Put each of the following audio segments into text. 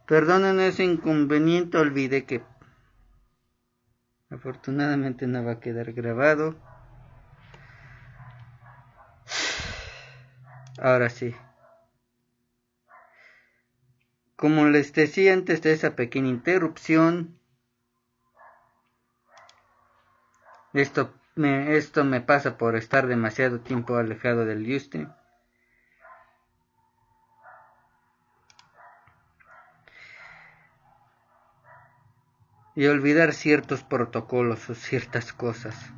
Perdonen ese inconveniente, olvidé que afortunadamente no va a quedar grabado. Ahora sí. Como les decía antes de esa pequeña interrupción, esto me pasa por estar demasiado tiempo alejado del Ustream. Y olvidar ciertos protocolos o ciertas cosas.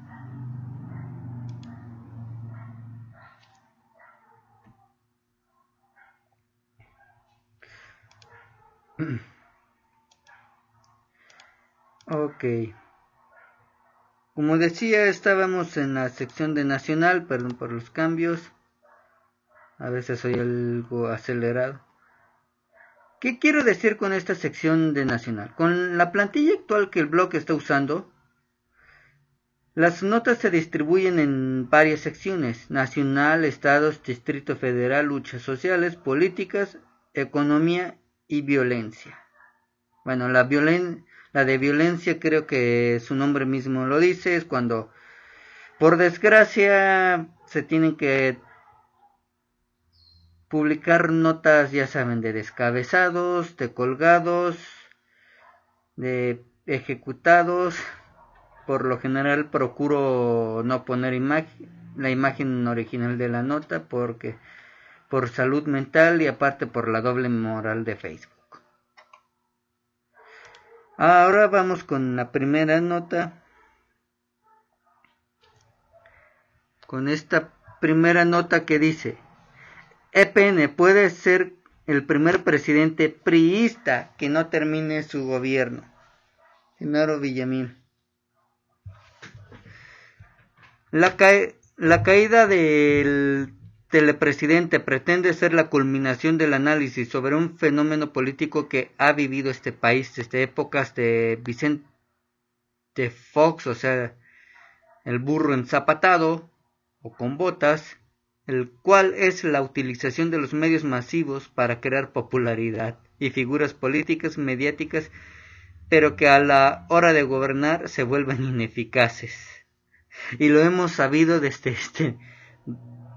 Ok. Como decía, estábamos en la sección de Nacional, perdón por los cambios. A veces soy algo acelerado. ¿Qué quiero decir con esta sección de Nacional? Con la plantilla actual que el blog está usando, las notas se distribuyen en varias secciones: Nacional, Estados, Distrito Federal, Luchas Sociales, Políticas, Economía y Violencia. Bueno, la de violencia creo que su nombre mismo lo dice, es cuando por desgracia se tienen que publicar notas, ya saben, de descabezados, de colgados, de ejecutados. Por lo general procuro no poner la imagen original de la nota porque por salud mental y aparte por la doble moral de Facebook. Ahora vamos con la primera nota. Con esta primera nota que dice: EPN puede ser el primer presidente priista que no termine su gobierno. Genaro Villamil. La caída del telepresidente pretende ser la culminación del análisis sobre un fenómeno político que ha vivido este país desde épocas de Vicente Fox, o sea, el burro enzapatado o con botas, el cual es la utilización de los medios masivos para crear popularidad y figuras políticas mediáticas, pero que a la hora de gobernar se vuelven ineficaces. Y lo hemos sabido desde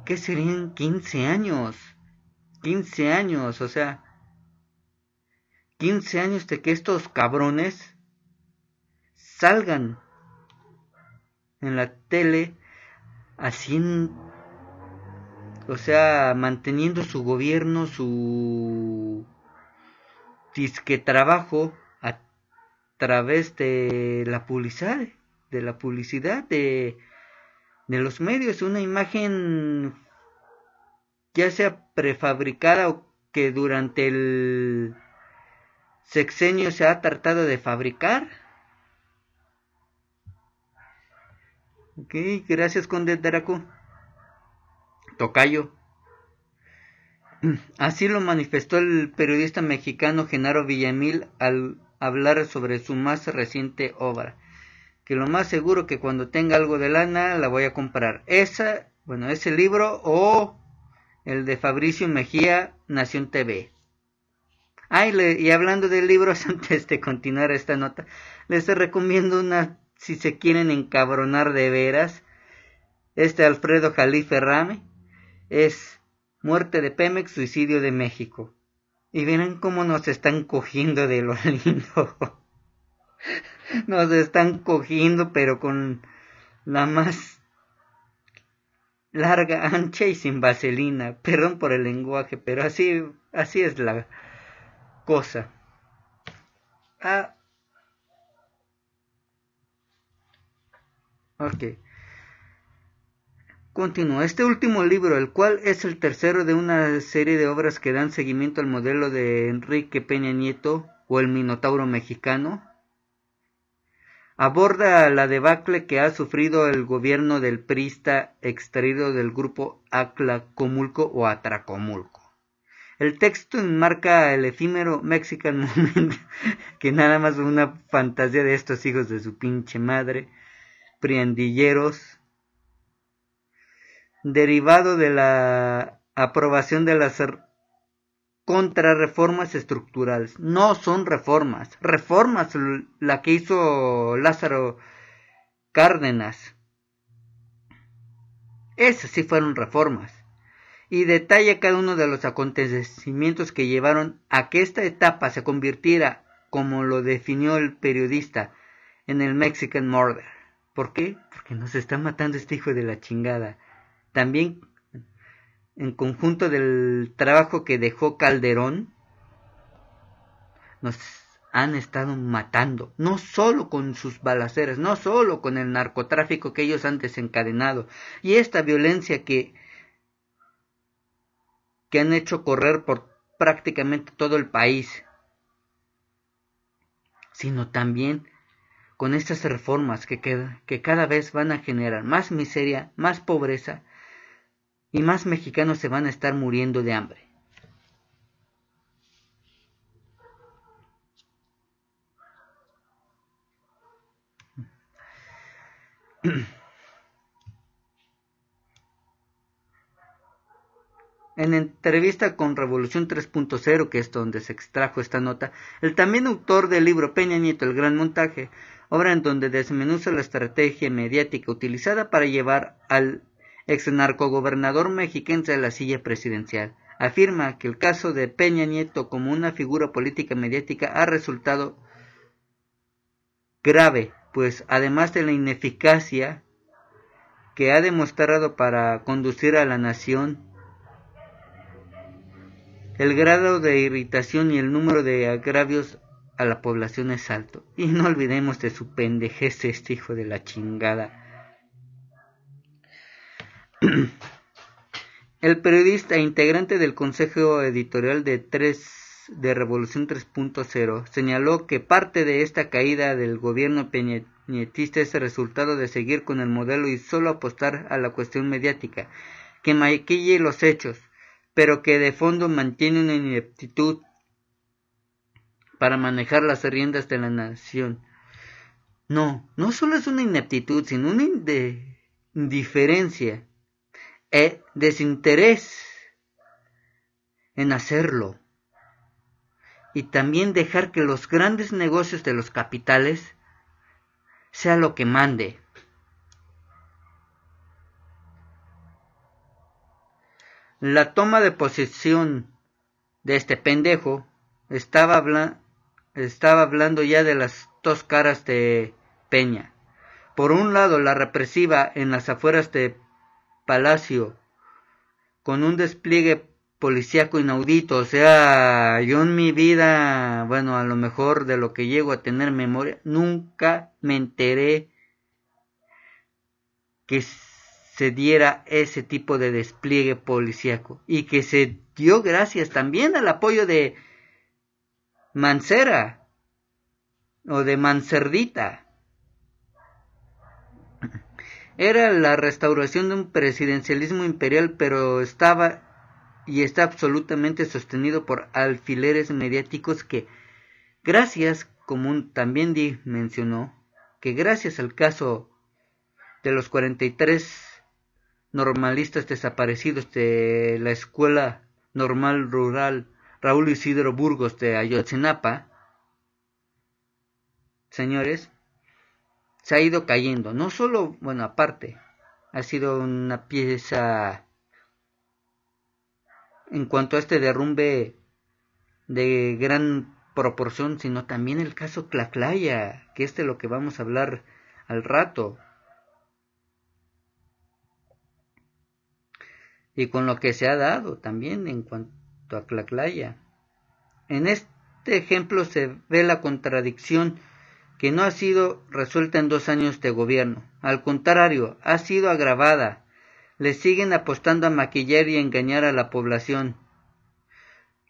¿qué serían? 15 años. 15 años, o sea, 15 años de que estos cabrones salgan en la tele haciendo, o sea, manteniendo su gobierno, su disque trabajo a través de la publicidad, de los medios, una imagen ya sea prefabricada o que durante el sexenio se ha tratado de fabricar. Ok, gracias Conde Draco. Tocayo. Así lo manifestó el periodista mexicano Genaro Villamil al hablar sobre su más reciente obra, que lo más seguro que cuando tenga algo de lana la voy a comprar. Ese libro o el de Fabricio Mejía, Nación TV. Y hablando de libros, antes de continuar esta nota, les recomiendo una, si se quieren encabronar de veras, Alfredo Jalife Rame, es Muerte de Pemex, Suicidio de México. Y verán cómo nos están cogiendo de lo lindo. Nos están cogiendo, pero con la más larga, ancha y sin vaselina. Perdón por el lenguaje, pero así es la cosa. Ok. Continúa. Este último libro, el cual es el tercero de una serie de obras que dan seguimiento al modelo de Enrique Peña Nieto o el Minotauro mexicano, aborda la debacle que ha sufrido el gobierno del priista extraído del grupo Atlacomulco o Atracomulco. El texto enmarca el efímero Mexican Moment, que nada más es una fantasía de estos hijos de su pinche madre, priandilleros, derivado de la aprobación de las contra reformas estructurales. No son reformas. Reformas la que hizo Lázaro Cárdenas. Esas sí fueron reformas. Y detalla cada uno de los acontecimientos que llevaron a que esta etapa se convirtiera, como lo definió el periodista, en el Mexican Murder. ¿Por qué? Porque nos está matando este hijo de la chingada. También, en conjunto del trabajo que dejó Calderón, nos han estado matando, no solo con sus balaceras, no solo con el narcotráfico que ellos han desencadenado, y esta violencia que han hecho correr por prácticamente todo el país, sino también con estas reformas que cada vez van a generar más miseria, más pobreza, y más mexicanos se van a estar muriendo de hambre. En entrevista con Revolución 3.0, que es donde se extrajo esta nota, el también autor del libro Peña Nieto, El Gran Montaje, obra en donde desmenuza la estrategia mediática utilizada para llevar al ex narcogobernador mexiquense a la silla presidencial, afirma que el caso de Peña Nieto como una figura política mediática ha resultado grave, pues además de la ineficacia que ha demostrado para conducir a la nación, el grado de irritación y el número de agravios a la población es alto. Y no olvidemos de su pendejez, este hijo de la chingada. El periodista e integrante del consejo editorial de Revolución 3.0 señaló que parte de esta caída del gobierno peñetista es el resultado de seguir con el modelo y solo apostar a la cuestión mediática, que maquille los hechos, pero que de fondo mantiene una ineptitud para manejar las riendas de la nación. No solo es una ineptitud, sino una indiferencia e desinterés en hacerlo. Y también dejar que los grandes negocios de los capitales sea lo que mande. La toma de posesión de este pendejo estaba hablando ya de las dos caras de Peña. Por un lado, la represiva en las afueras de Palacio, con un despliegue policíaco inaudito. O sea, yo en mi vida, bueno, a lo mejor de lo que llego a tener memoria, nunca me enteré que se diera ese tipo de despliegue policíaco, y que se dio gracias también al apoyo de Mancera o de Mancerdita. Era la restauración de un presidencialismo imperial, pero está absolutamente sostenido por alfileres mediáticos que, gracias, como también mencionó, que gracias al caso de los 43 normalistas desaparecidos de la Escuela Normal Rural Raúl Isidro Burgos de Ayotzinapa, señores, se ha ido cayendo. No solo, bueno, aparte, ha sido una pieza en cuanto a este derrumbe de gran proporción, sino también el caso Tlatlaya, que es de lo que vamos a hablar al rato. Y con lo que se ha dado también en cuanto a Tlatlaya. En este ejemplo se ve la contradicción que no ha sido resuelta en 2 años de gobierno. Al contrario, ha sido agravada. Le siguen apostando a maquillar y engañar a la población.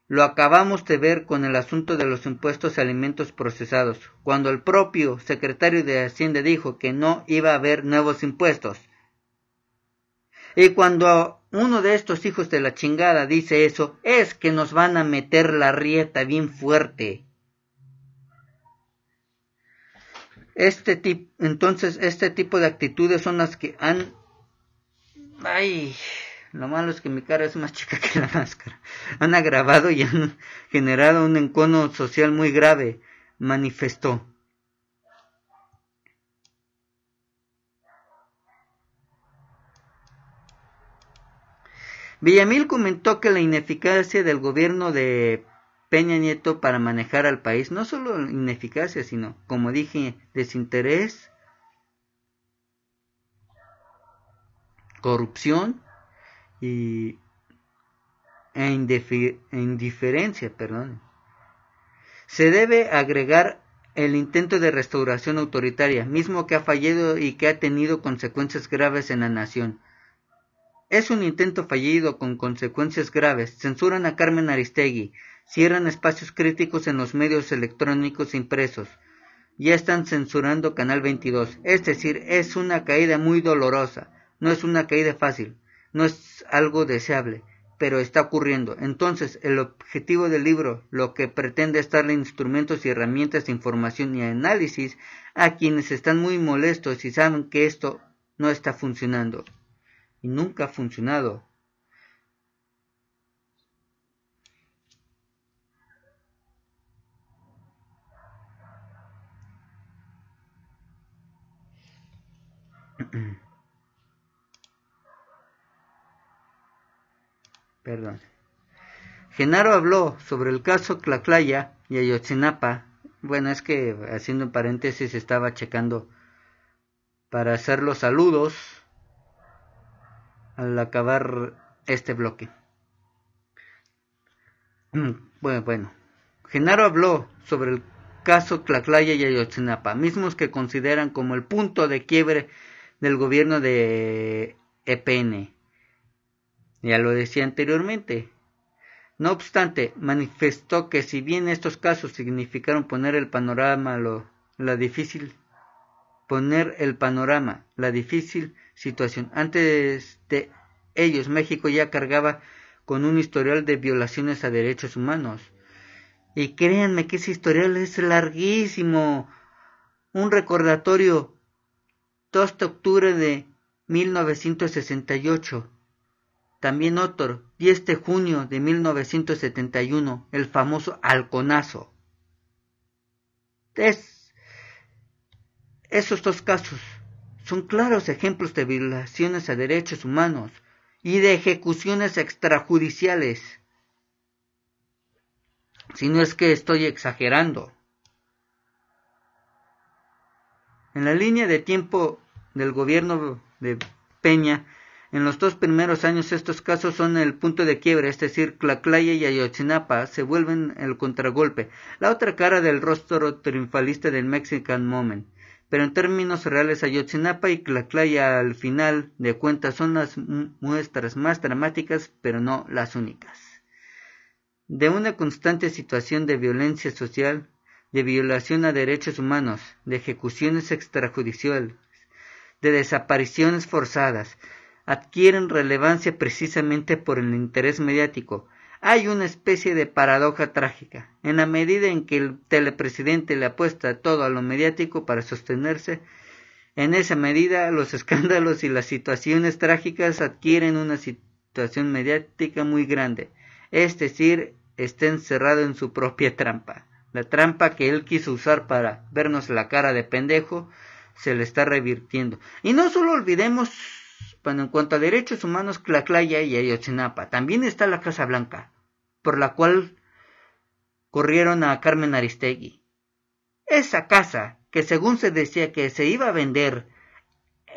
Lo acabamos de ver con el asunto de los impuestos a alimentos procesados, cuando el propio secretario de Hacienda dijo que no iba a haber nuevos impuestos. Y cuando uno de estos hijos de la chingada dice eso, es que nos van a meter la rieta bien fuerte. Entonces, este tipo de actitudes son las que han Lo malo es que mi cara es más chica que la máscara. Han agravado y han generado un encono social muy grave, manifestó. Villamil comentó que la ineficacia del gobierno de Peña Nieto para manejar al país, no solo ineficacia, sino, como dije, desinterés, corrupción y indiferencia, perdón. Se debe agregar el intento de restauración autoritaria, mismo que ha fallado y que ha tenido consecuencias graves en la nación. Es un intento fallido con consecuencias graves. Censuran a Carmen Aristegui, cierran espacios críticos en los medios electrónicos impresos. Ya están censurando Canal 22. Es decir, es una caída muy dolorosa. No es una caída fácil. No es algo deseable, pero está ocurriendo. Entonces, el objetivo del libro, lo que pretende es darle instrumentos y herramientas de información y análisis a quienes están muy molestos y saben que esto no está funcionando. Y nunca ha funcionado. Perdón. Genaro habló sobre el caso Tlaclaya y Ayotzinapa. Bueno, es que haciendo un paréntesis estaba checando para hacer los saludos al acabar este bloque. Bueno. Genaro habló sobre el caso Tlaclaya y Ayotzinapa, mismos que consideran como el punto de quiebre del gobierno de EPN. Ya lo decía anteriormente. No obstante, manifestó que si bien estos casos significaron poner el panorama la difícil situación. Antes de ellos, México ya cargaba con un historial de violaciones a derechos humanos. Y créanme que ese historial es larguísimo. Un recordatorio, 2 de octubre de 1968. También otro, 10 de junio de 1971, el famoso halconazo. Esos dos casos son claros ejemplos de violaciones a derechos humanos y de ejecuciones extrajudiciales. Si no es que estoy exagerando. En la línea de tiempo del gobierno de Peña, en los 2 primeros años estos casos son el punto de quiebre, es decir, Tlaclaya y Ayotzinapa se vuelven el contragolpe, la otra cara del rostro triunfalista del Mexican Moment. Pero en términos reales, Ayotzinapa y Tlaclaya al final de cuentas son las muestras más dramáticas, pero no las únicas, de una constante situación de violencia social, de violación a derechos humanos, de ejecuciones extrajudiciales, de desapariciones forzadas. Adquieren relevancia precisamente por el interés mediático. Hay una especie de paradoja trágica. En la medida en que el telepresidente le apuesta todo a lo mediático para sostenerse, en esa medida los escándalos y las situaciones trágicas adquieren una situación mediática muy grande. Es decir, está encerrado en su propia trampa. La trampa que él quiso usar para vernos la cara de pendejo se le está revirtiendo. Y no solo olvidemos, bueno, en cuanto a derechos humanos, Tlaclaya y Ayotzinapa, también está la Casa Blanca, por la cual corrieron a Carmen Aristegui. Esa casa, que según se decía que se iba a vender,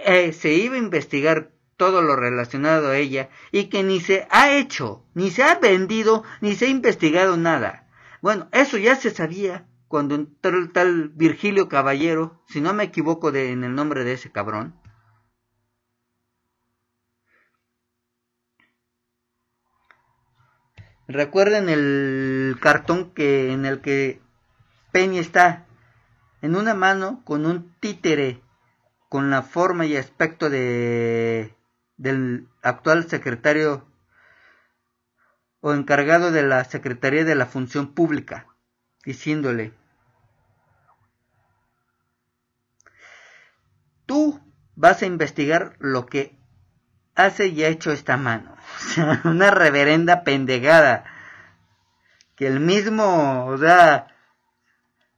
se iba a investigar todo lo relacionado a ella, y que ni se ha hecho, ni se ha vendido, ni se ha investigado nada. Bueno, eso ya se sabía cuando entró el tal Virgilio Caballero, si no me equivoco en el nombre de ese cabrón. Recuerden el cartón en el que Peña está en una mano con un títere con la forma y aspecto del actual secretario o encargado de la Secretaría de la Función Pública, diciéndole: tú vas a investigar lo que hace y ha hecho esta mano? O sea, una reverenda pendejada. Que el mismo, o sea,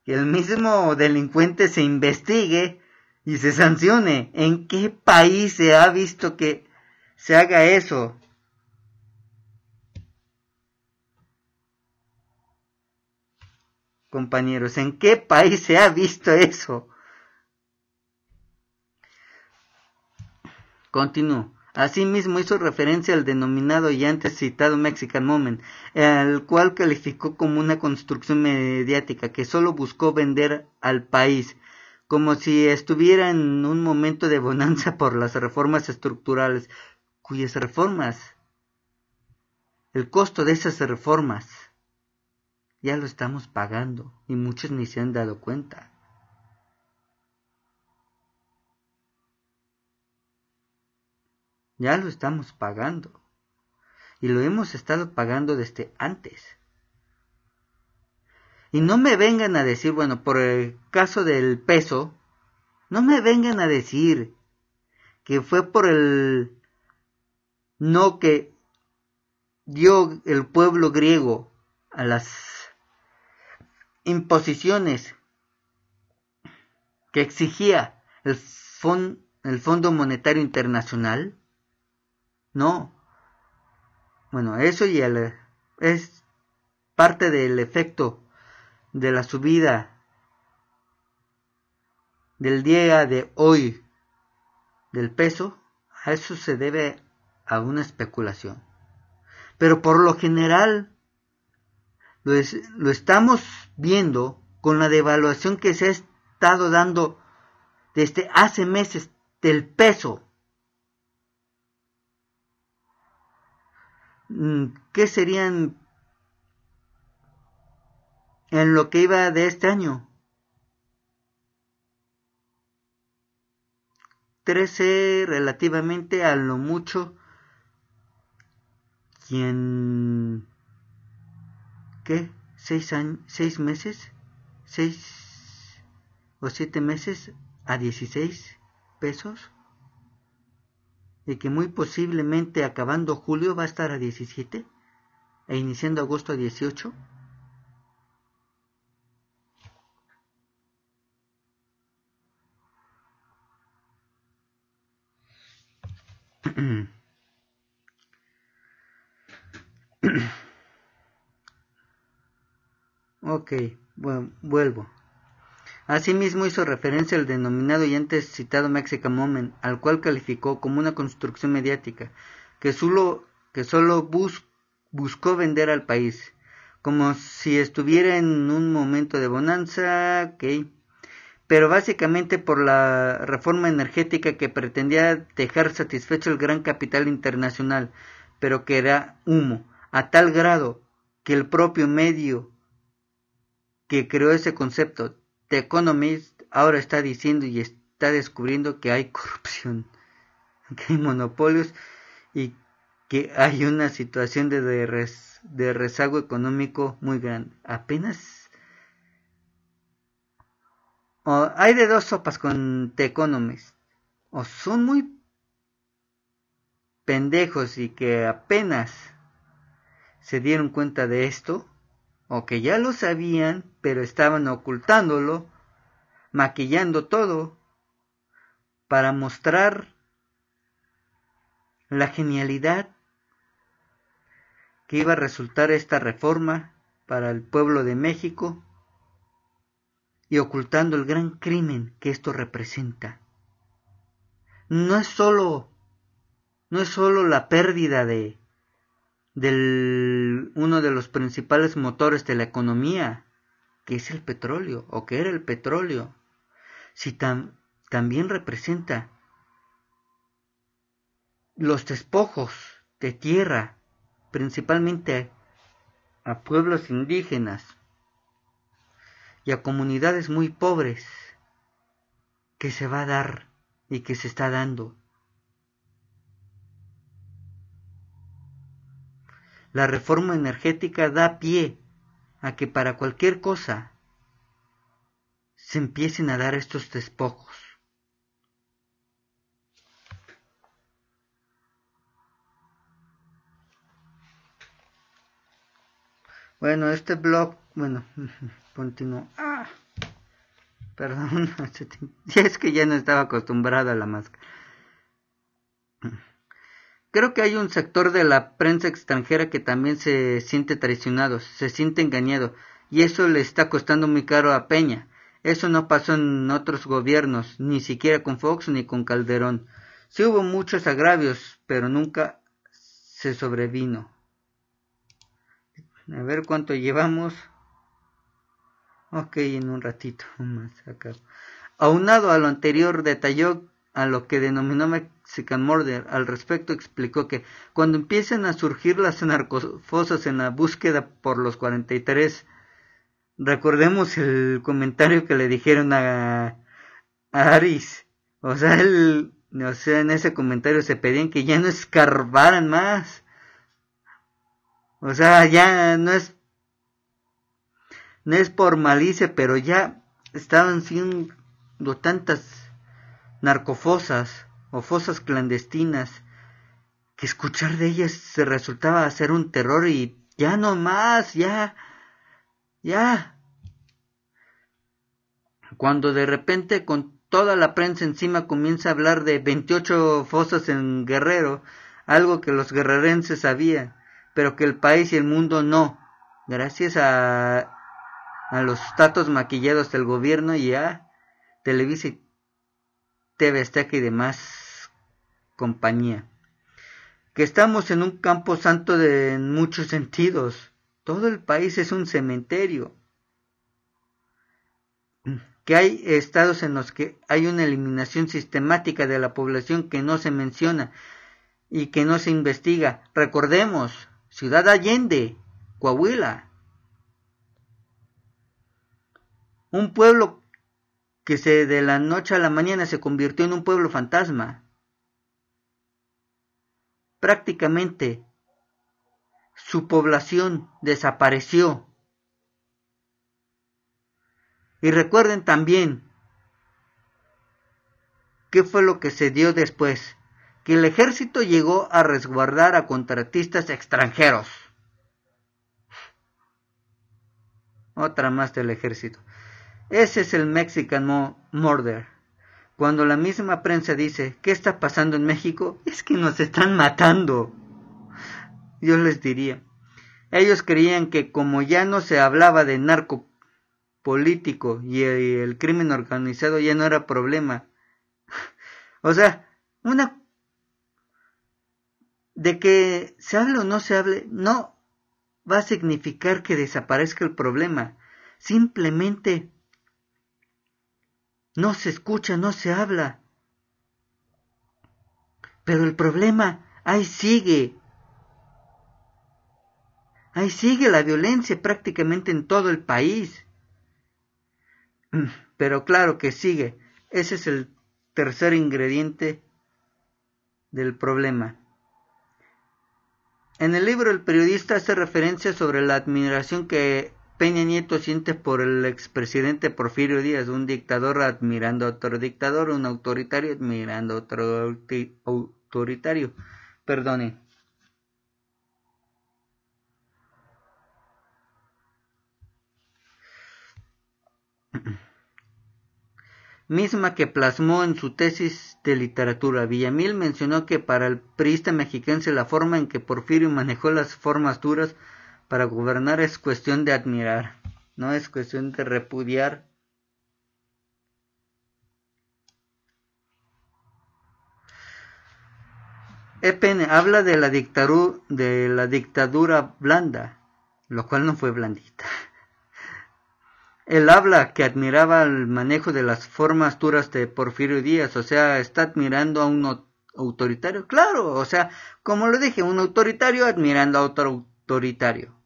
que el mismo delincuente se investigue y se sancione. ¿En qué país se ha visto que se haga eso? Compañeros, ¿en qué país se ha visto eso? Continúo. Asimismo hizo referencia al denominado y antes citado Mexican Moment, el cual calificó como una construcción mediática que solo buscó vender al país, como si estuviera en un momento de bonanza por las reformas estructurales, cuyas reformas, el costo de esas reformas, ya lo estamos pagando y muchos ni se han dado cuenta. Ya lo estamos pagando. Y lo hemos estado pagando desde antes. Y no me vengan a decir, bueno, por el caso del peso, no me vengan a decir que fue por el no que dio el pueblo griego a las imposiciones que exigía el Fondo Monetario Internacional. No. Bueno, eso y es parte del efecto de la subida del día de hoy del peso. A eso se debe a una especulación. Pero por lo general lo estamos viendo con la devaluación que se ha estado dando desde hace meses del peso. ¿Qué serían en lo que iba de este año? 13 relativamente a lo mucho. ¿Quién? ¿Qué? ¿6 meses? ¿6 o 7 meses a 16 pesos? Y que muy posiblemente acabando julio va a estar a 17 e iniciando agosto a 18. Ok, bueno, vuelvo. Asimismo hizo referencia al denominado y antes citado Mexican Moment, al cual calificó como una construcción mediática que solo buscó vender al país, como si estuviera en un momento de bonanza, okay, pero básicamente por la reforma energética que pretendía dejar satisfecho el gran capital internacional, pero que era humo, a tal grado que el propio medio que creó ese concepto, The Economist, ahora está diciendo y está descubriendo que hay corrupción, que hay monopolios y que hay una situación de rezago económico muy grande. Apenas hay de dos sopas con The Economist. O son muy pendejos y que apenas se dieron cuenta de esto, o que ya lo sabían, pero estaban ocultándolo, maquillando todo, para mostrar la genialidad que iba a resultar esta reforma para el pueblo de México y ocultando el gran crimen que esto representa. No es solo la pérdida de uno de los principales motores de la economía, que es el petróleo, o que era el petróleo, si también representa los despojos de tierra, principalmente a pueblos indígenas y a comunidades muy pobres, que se va a dar y que se está dando. La reforma energética da pie a que para cualquier cosa se empiecen a dar estos despojos. Bueno, este blog, bueno, continúo. Perdón, es que ya no estaba acostumbrado a la máscara. Creo que hay un sector de la prensa extranjera que también se siente traicionado, se siente engañado, y eso le está costando muy caro a Peña. Eso no pasó en otros gobiernos, ni siquiera con Fox ni con Calderón. Sí hubo muchos agravios, pero nunca se sobrevino. A ver cuánto llevamos. Ok, en un ratito más acá. Aunado a lo anterior, detalló a lo que denominó Mexican Murder. Al respecto explicó que cuando empiecen a surgir las narcofosas en la búsqueda por los 43, recordemos el comentario que le dijeron a Aris. O sea, en ese comentario se pedían que ya no escarbaran más. O sea, ya no es por malicia, pero ya estaban siendo tantas narcofosas o fosas clandestinas que escuchar de ellas se resultaba hacer un terror y ya no más, ya. Cuando de repente con toda la prensa encima comienza a hablar de 28 fosas en Guerrero, algo que los guerrerenses sabían, pero que el país y el mundo no, gracias a los datos maquillados del gobierno y a Televisa y TV Azteca y demás compañía. Que estamos en un campo santo en muchos sentidos. Todo el país es un cementerio. Que hay estados en los que hay una eliminación sistemática de la población que no se menciona y que no se investiga. Recordemos, Ciudad Allende, Coahuila. Un pueblo que de la noche a la mañana se convirtió en un pueblo fantasma. Prácticamente su población desapareció. Y recuerden también qué fue lo que se dio después, que el ejército llegó a resguardar a contratistas extranjeros. Otra más del ejército. Ese es el Mexican Murder. Cuando la misma prensa dice, ¿qué está pasando en México? Es que nos están matando. Yo les diría, ellos creían que como ya no se hablaba de narco político y el crimen organizado ya no era problema. O sea, de que se hable o no se hable, no va a significar que desaparezca el problema. Simplemente no se escucha, no se habla. Pero el problema ahí sigue. Ahí sigue la violencia prácticamente en todo el país. Pero claro que sigue. Ese es el tercer ingrediente del problema. En el libro el periodista hace referencia sobre la admiración que Peña Nieto siente por el expresidente Porfirio Díaz, un dictador admirando a otro dictador, un autoritario admirando a otro autoritario. Perdone. Misma que plasmó en su tesis de literatura. Villamil mencionó que para el priista mexiquense la forma en que Porfirio manejó las formas duras para gobernar es cuestión de admirar, no es cuestión de repudiar. EPN habla de la dictadura blanda, lo cual no fue blandita. Él habla que admiraba el manejo de las formas duras de Porfirio Díaz, o sea, está admirando a un autoritario, claro, o sea, como lo dije, un autoritario admirando a otro autoritario.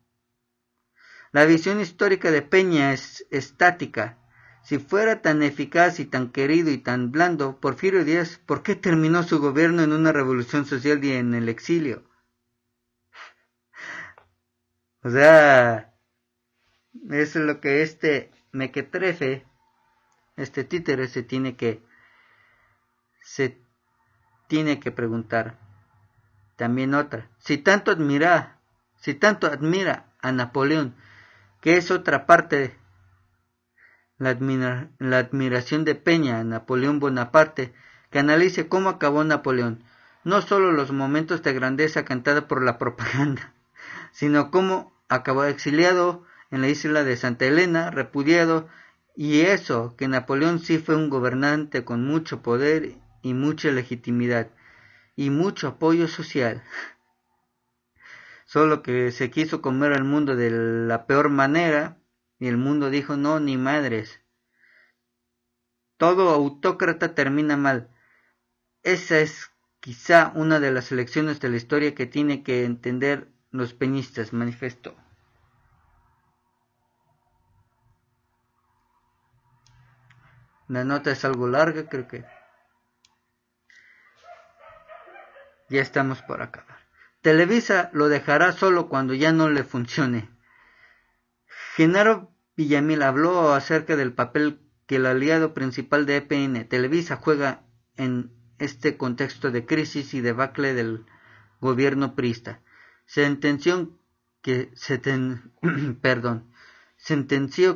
La visión histórica de Peña es estática. Si fuera tan eficaz y tan querido y tan blando, Porfirio Díaz, ¿por qué terminó su gobierno en una revolución social y en el exilio? O sea, eso es lo que este mequetrefe, este títere se tiene que preguntar. También otra, si tanto admira a Napoleón, que es otra parte. La admiración de Peña a Napoleón Bonaparte, que analice cómo acabó Napoleón, no solo los momentos de grandeza cantada por la propaganda, sino cómo acabó exiliado en la isla de Santa Elena, repudiado, y eso, que Napoleón sí fue un gobernante con mucho poder y mucha legitimidad, y mucho apoyo social, solo que se quiso comer al mundo de la peor manera, y el mundo dijo no, ni madres. Todo autócrata termina mal. Esa es quizá una de las lecciones de la historia que tiene que entender los peñistas, manifestó. La nota es algo larga, creo que ya estamos por acabar. Televisa lo dejará solo cuando ya no le funcione. Genaro Villamil habló acerca del papel que el aliado principal de EPN, Televisa, juega en este contexto de crisis y debacle del gobierno priista. Sentenció que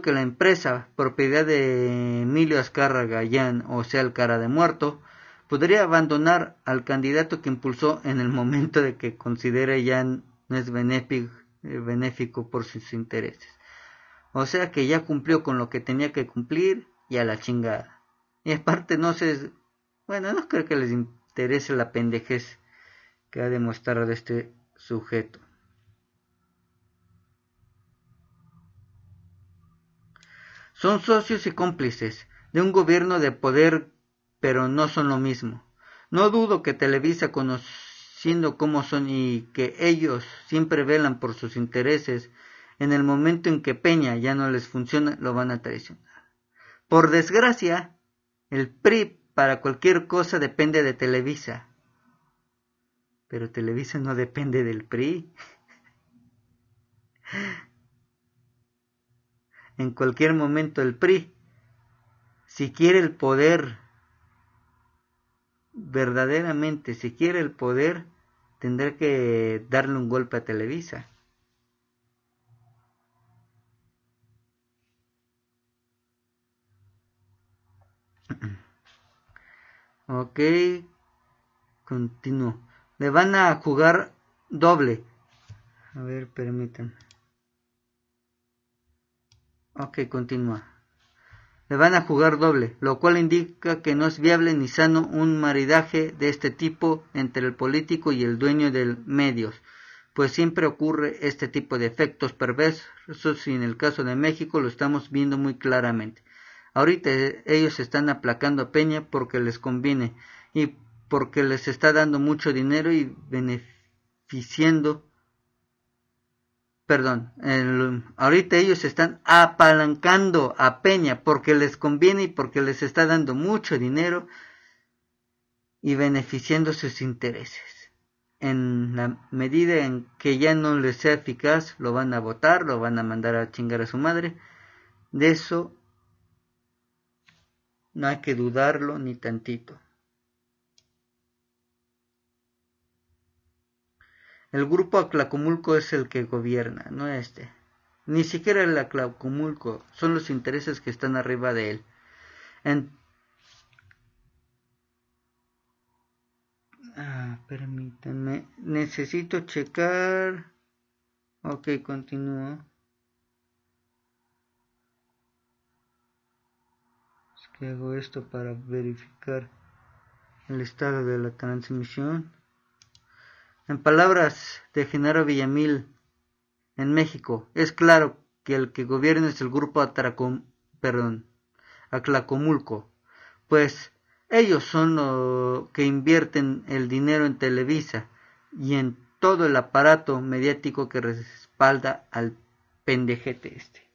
la empresa, propiedad de Emilio Azcárraga Gallán, o sea el cara de muerto, podría abandonar al candidato que impulsó en el momento de que considere ya no es benéfico por sus intereses. O sea que ya cumplió con lo que tenía que cumplir y a la chingada. Y aparte no creo que les interese la pendejez que ha demostrado este sujeto. Son socios y cómplices de un gobierno de poder, pero no son lo mismo. No dudo que Televisa, conociendo cómo son y que ellos siempre velan por sus intereses, en el momento en que Peña ya no les funciona, lo van a traicionar. Por desgracia, el PRI para cualquier cosa depende de Televisa. Pero Televisa no depende del PRI. En cualquier momento el PRI, si quiere el poder, verdaderamente, si quiere el poder, tendrá que darle un golpe a Televisa. Ok, continúo. Le van a jugar doble. A ver, permítanme. Ok, continúa. Le van a jugar doble, lo cual indica que no es viable ni sano un maridaje de este tipo entre el político y el dueño de medios, pues siempre ocurre este tipo de efectos perversos y en el caso de México lo estamos viendo muy claramente. Ahorita ellos están aplacando a Peña porque les conviene y porque les está dando mucho dinero y beneficiando. Ahorita ellos están apalancando a Peña porque les conviene y porque les está dando mucho dinero y beneficiando sus intereses. En la medida en que ya no les sea eficaz, lo van a votar, lo van a mandar a chingar a su madre. De eso no hay que dudarlo ni tantito. El grupo Atlacomulco es el que gobierna, no este. Ni siquiera el Atlacomulco, son los intereses que están arriba de él. Permítanme, necesito checar. Ok, continúo. Es que hago esto para verificar el estado de la transmisión. En palabras de Genaro Villamil, en México, es claro que el que gobierna es el grupo Atlacomulco, pues ellos son los que invierten el dinero en Televisa y en todo el aparato mediático que respalda al pendejete este.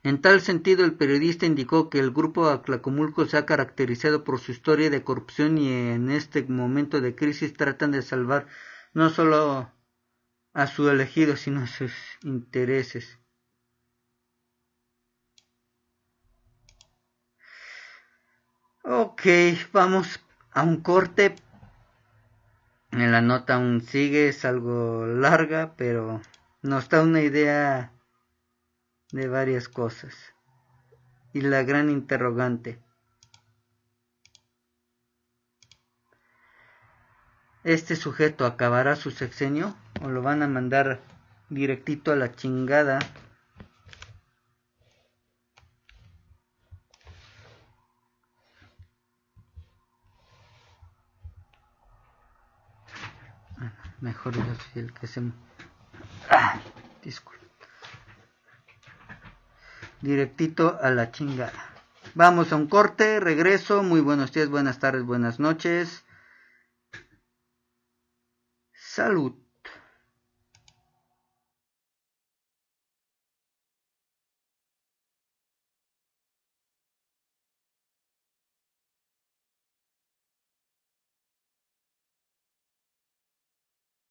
En tal sentido, el periodista indicó que el grupo Atlacomulco se ha caracterizado por su historia de corrupción y en este momento de crisis tratan de salvar no solo a su elegido, sino a sus intereses. Ok, vamos a un corte. En la nota aún sigue, es algo larga, pero nos da una idea de varias cosas. Y la gran interrogante: ¿este sujeto acabará su sexenio o lo van a mandar directito a la chingada? Mejor yo soy el que se... disculpa. Directito a la chingada. Vamos a un corte, regreso. Muy buenos días, buenas tardes, buenas noches. Salud.